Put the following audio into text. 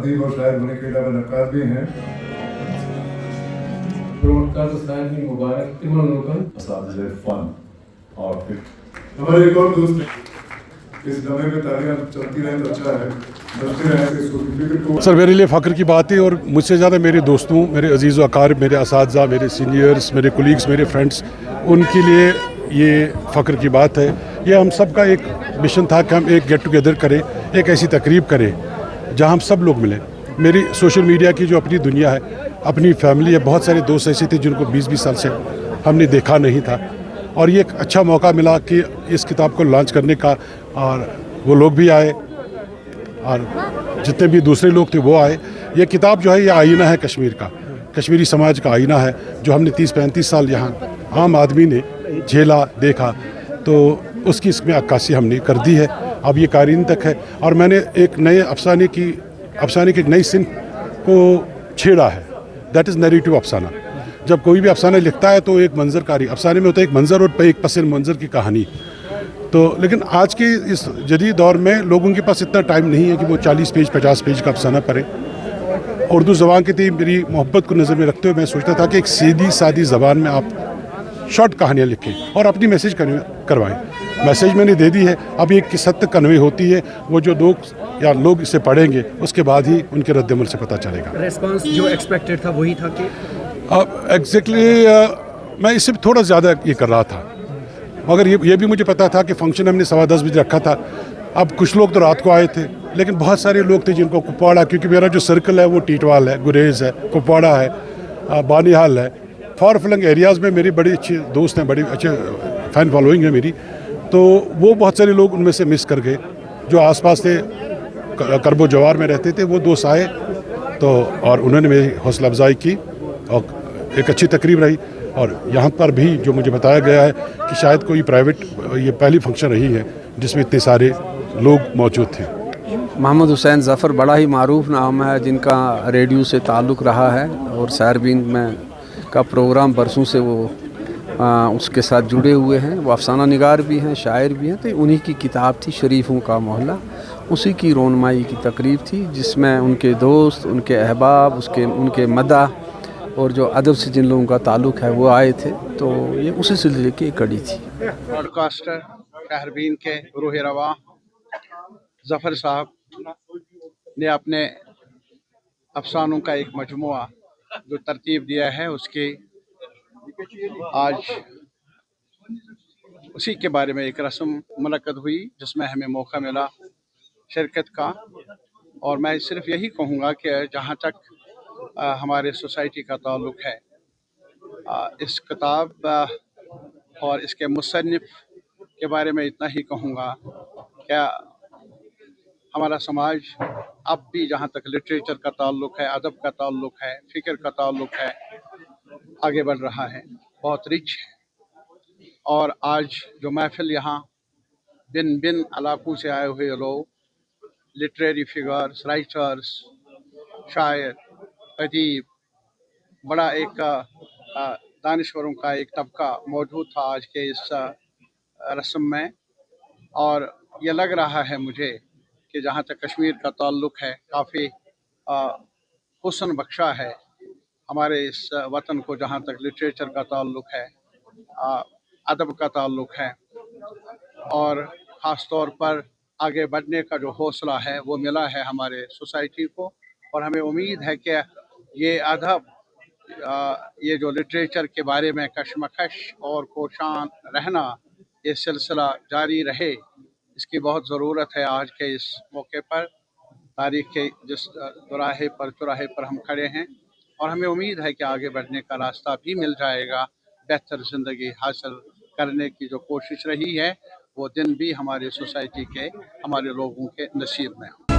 अदीब और शायर होने के अलावा नक्काद भी हैं। हमारे एक और दोस्त हैं, इस लम्हे में तालियां चलती रहें तो अच्छा है, बचते रहें तो इसको फिक्र को। सर मेरे लिए फ़ख्र की बात है, और मुझसे ज़्यादा मेरे दोस्तों, मेरे अजीज़ व अकारिब, मेरे असातिज़ा, मेरे सीनियर्स, मेरे कोलीग्स, मेरे फ्रेंड्स, उनके लिए ये फ़ख्र की बात है। ये हम सब का एक मिशन था कि हम एक गेट टुगेदर करें, एक ऐसी तकरीब करें जहाँ हम सब लोग मिलें। मेरी सोशल मीडिया की जो अपनी दुनिया है, अपनी फैमिली है, बहुत सारे दोस्त ऐसे थे जिनको 20-20 साल से हमने देखा नहीं था, और ये एक अच्छा मौका मिला कि इस किताब को लॉन्च करने का, और वो लोग भी आए और जितने भी दूसरे लोग थे वो आए। ये किताब जो है, ये आईना है कश्मीर का, कश्मीरी समाज का आईना है, जो हमने 30-35 साल यहाँ आम आदमी ने झेला, देखा, तो उसकी इसमें अक्कासी हमने कर दी है। अब ये कारीन तक है, और मैंने एक नए अफसाने की एक नई सिंह को छेड़ा है, दैट इज़ नैरेटिव अफसाना। जब कोई भी अफसाना लिखता है तो एक मंजरकारी एक मंजर और एक पस मंजर की कहानी। तो लेकिन आज के इस जदीद दौर में लोगों के पास इतना टाइम नहीं है कि वो 40 पेज 50 पेज का अफसाना पढ़े। उर्दू ज़बान के लिए मेरी मोहब्बत को नज़र में रखते हुए मैं सोचता था कि एक सीधी सादी ज़बान में आप शॉर्ट कहानियाँ लिखें और अपनी मैसेज करवाएं। मैसेज मैंने दे दी है, अब ये किस हद तक कन्वे होती है, वो जो लोग इसे पढ़ेंगे उसके बाद ही उनके रद्द-ए-अमल से पता चलेगा। रिस्पांस जो एक्सपेक्टेड था वही था कि अब एग्जैक्टली मैं इससे थोड़ा ज़्यादा ये कर रहा था, मगर ये भी मुझे पता था कि फंक्शन हमने 10:15 बजे रखा था। अब कुछ लोग तो रात को आए थे, लेकिन बहुत सारे लोग थे जिनको कुपवाड़ा, क्योंकि मेरा जो सर्कल है वो टीटवाल है, गुरेज है, कुपवाड़ा है, बानिहाल है, फार फ्लंग एरियाज़ में मेरी बड़ी अच्छी दोस्त हैं, बड़ी अच्छे फ़ैन फॉलोइंग है मेरी। तो वो बहुत सारे लोग उनमें से मिस कर गए जो आसपास थे, करबो जवार में रहते थे। वो दोस्त आए तो और उन्होंने मेरी हौसला अफजाई की और एक अच्छी तकरीब रही। और यहाँ पर भी जो मुझे बताया गया है कि शायद कोई प्राइवेट ये पहली फंक्शन रही है जिसमें इतने सारे लोग मौजूद थे। मोहम्मद हुसैन ज़फ़र बड़ा ही मारूफ़ नाम है, जिनका रेडियो से ताल्लुक़ रहा है और सायरबीन में का प्रोग्राम बरसों से वो उसके साथ जुड़े हुए हैं। वो अफसाना निगार भी हैं, शायर भी हैं। तो उन्हीं की किताब थी शरीफों का मोहल्ला, उसी की रोनमाई की तकरीब थी, जिसमें उनके दोस्त, उनके अहबाब, उनके मदा और जो अदब से जिन लोगों का ताल्लुक़ है वो आए थे। तो ये उसी सिलसिले की एक कड़ी थी। ब्रॉडकास्टर शाहरबीन के रूह रवा ज़फ़र साहब ने अपने अफसानों का एक मजमुआ जो तरतीब दिया है, उसकी आज उसी के बारे में एक रस्म मुनक्कद हुई जिसमें हमें मौका मिला शिरकत का। और मैं सिर्फ यही कहूँगा कि जहाँ तक हमारे सोसाइटी का ताल्लुक़ है, इस किताब और इसके मुसन्निफ़ के बारे में इतना ही कहूँगा, क्या हमारा समाज अब भी जहाँ तक लिटरेचर का ताल्लुक़ है, अदब का ताल्लुक़ है, फ़िक्र का ताल्लुक़ है, आगे बढ़ रहा है, बहुत रिच है। और आज जो महफ़िल यहाँ बिन इलाक़ों से आए हुए लोग, लिटरेरी फिगर्स, राइटर्स, शायर, अदीब, बड़ा एक दानिश्वरों का एक तबका मौजूद था आज के इस रस्म में। और ये लग रहा है मुझे कि जहाँ तक कश्मीर का ताल्लुक़ है, काफ़ी हुस्न बख्शा है हमारे इस वतन को, जहाँ तक लिटरेचर का ताल्लुक़ है, अदब का ताल्लुक़ है, और ख़ास तौर पर आगे बढ़ने का जो हौसला है वो मिला है हमारे सोसाइटी को। और हमें उम्मीद है कि ये अदब, ये जो लिटरेचर के बारे में कशमकश और कोशान रहना, ये सिलसिला जारी रहे, इसकी बहुत ज़रूरत है आज के इस मौके पर, तारीख़ के जिस चौराहे पर हम खड़े हैं। और हमें उम्मीद है कि आगे बढ़ने का रास्ता भी मिल जाएगा। बेहतर ज़िंदगी हासिल करने की जो कोशिश रही है वो दिन भी हमारे सोसाइटी के, हमारे लोगों के नसीब में हो।